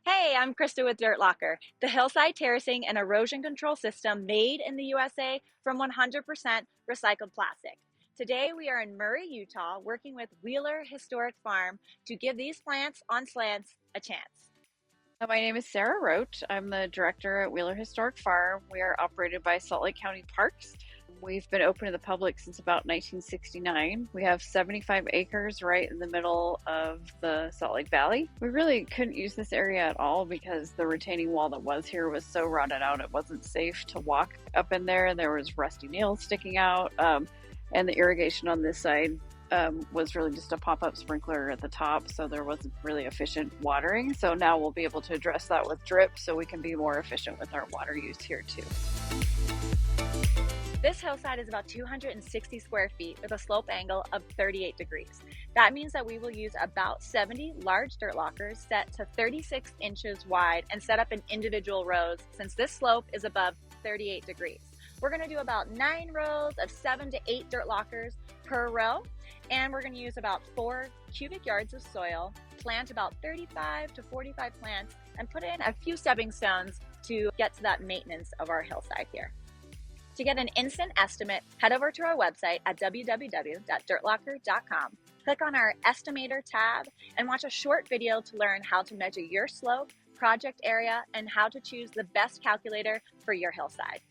Hey, I'm Krista with Dirt Locker, the hillside terracing and erosion control system made in the USA from 100% recycled plastic. Today we are in Murray, Utah, working with Wheeler Historic Farm to give these plants on slants a chance. My name is Sarah Roach. I'm the director at Wheeler Historic Farm. We are operated by Salt Lake County Parks. We've been open to the public since about 1969. We have 75 acres right in the middle of the Salt Lake Valley. We really couldn't use this area at all because the retaining wall that was here was so rotted out it wasn't safe to walk up in there. There was rusty nails sticking out, and the irrigation on this side was really just a pop-up sprinkler at the top, so there wasn't really efficient watering. So now we'll be able to address that with drip so we can be more efficient with our water use here too. This hillside is about 260 square feet with a slope angle of 38 degrees. That means that we will use about 70 large dirt lockers set to 36 inches wide and set up in individual rows since this slope is above 38 degrees. We're going to do about 9 rows of 7 to 8 dirt lockers per row, and we're going to use about 4 cubic yards of soil, plant about 35 to 45 plants, and put in a few stepping stones to get to that maintenance of our hillside here. To get an instant estimate, head over to our website at www.dirtlocker.com. Click on our Estimator tab and watch a short video to learn how to measure your slope, project area, and how to choose the best calculator for your hillside.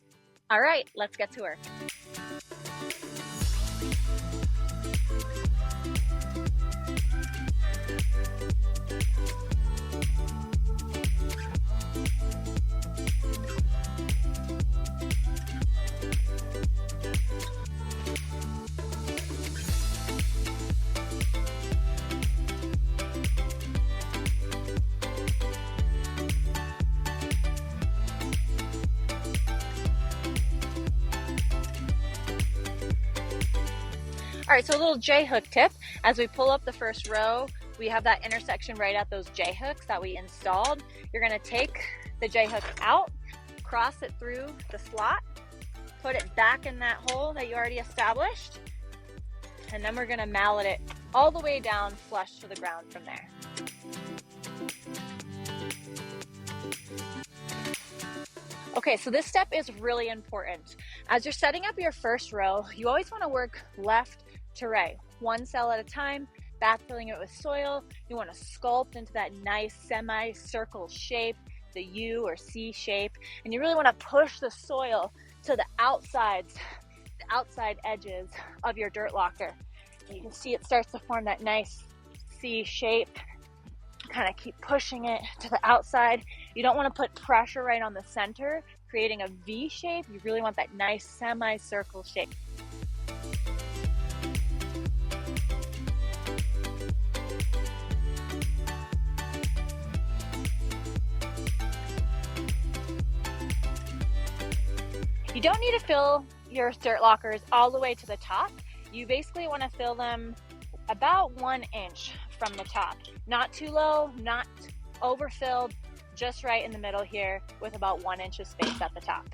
All right, let's get to work. All right, so a little J-hook tip. As we pull up the first row, we have that intersection right at those J-hooks that we installed. You're gonna take the J-hook out, cross it through the slot, put it back in that hole that you already established, and then we're gonna mallet it all the way down flush to the ground from there. Okay, so this step is really important. As you're setting up your first row, you always wanna work left to right, one cell at a time, backfilling it with soil. You wanna sculpt into that nice semi-circle shape, the U or C shape, and you really wanna push the soil to the outside edges of your dirt locker. And you can see it starts to form that nice C shape. Kind of keep pushing it to the outside. You don't want to put pressure right on the center, creating a V shape. You really want that nice semi-circle shape. You don't need to fill your dirt lockers all the way to the top. You basically want to fill them about 1 inch from the top. Not too low, not overfilled, just right in the middle here with about 1 inch of space at the top.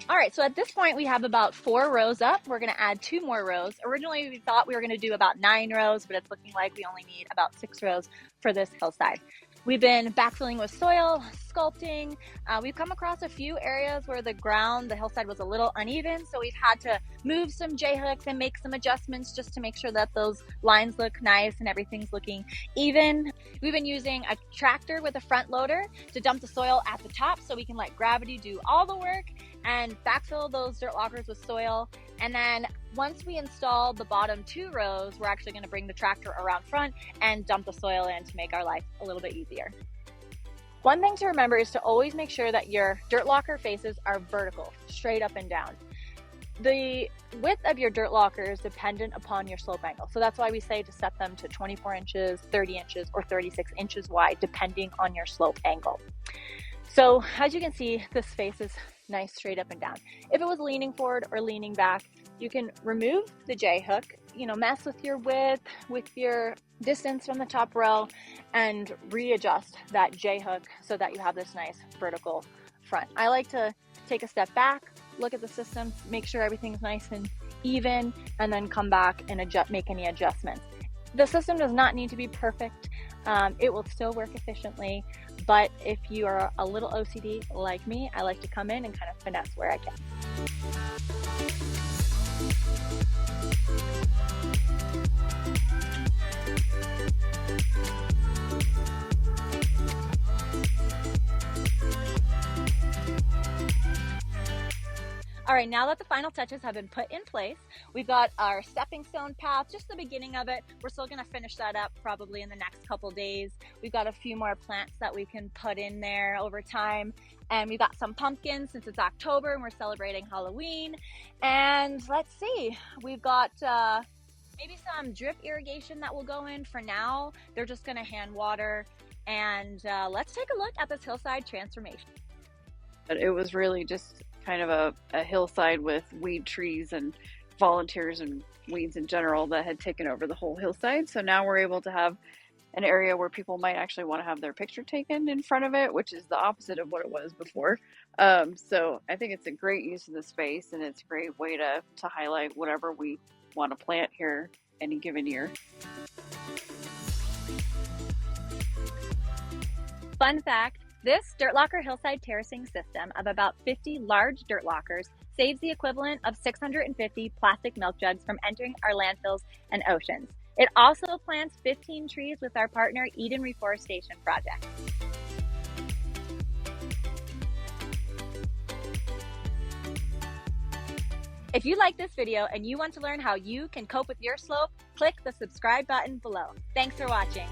All right, so at this point we have about 4 rows up. We're gonna add 2 more rows. Originally we thought we were gonna do about 9 rows, but it's looking like we only need about 6 rows for this hillside. We've been backfilling with soil, sculpting. We've come across a few areas where the hillside was a little uneven, so we've had to move some J-hooks and make some adjustments just to make sure that those lines look nice and everything's looking even. We've been using a tractor with a front loader to dump the soil at the top so we can let gravity do all the work and backfill those dirt lockers with soil. And then once we install the bottom 2 rows, we're actually going to bring the tractor around front and dump the soil in to make our life a little bit easier. One thing to remember is to always make sure that your dirt locker faces are vertical, straight up and down. The width of your dirt locker is dependent upon your slope angle. So that's why we say to set them to 24 inches, 30 inches, or 36 inches wide, depending on your slope angle. So as you can see, this face is nice straight up and down. If it was leaning forward or leaning back, you can remove the J-hook, mess with your width, with your distance from the top row, and readjust that J-hook so that you have this nice vertical front. I like to take a step back, look at the system, make sure everything's nice and even, and then come back and make any adjustments. The system does not need to be perfect. It will still work efficiently, but if you are a little OCD like me, I like to come in and kind of finesse where I can. All right, now that the final touches have been put in place, we've got our stepping stone path, just the beginning of it. We're still gonna finish that up probably in the next couple days. We've got a few more plants that we can put in there over time. And we've got some pumpkins since it's October and we're celebrating Halloween. And let's see, we've got maybe some drip irrigation that will go in for now. They're just gonna hand water. And let's take a look at this hillside transformation. But it was really just kind of a hillside with weed trees and volunteers and weeds in general that had taken over the whole hillside. So now we're able to have an area where people might actually want to have their picture taken in front of it, which is the opposite of what it was before. So I think it's a great use of the space, and it's a great way to highlight whatever we want to plant here any given year. Fun fact, this dirt locker hillside terracing system of about 50 large dirt lockers saves the equivalent of 650 plastic milk jugs from entering our landfills and oceans. It also plants 15 trees with our partner Eden Reforestation Project. If you like this video and you want to learn how you can cope with your slope, click the subscribe button below. Thanks for watching.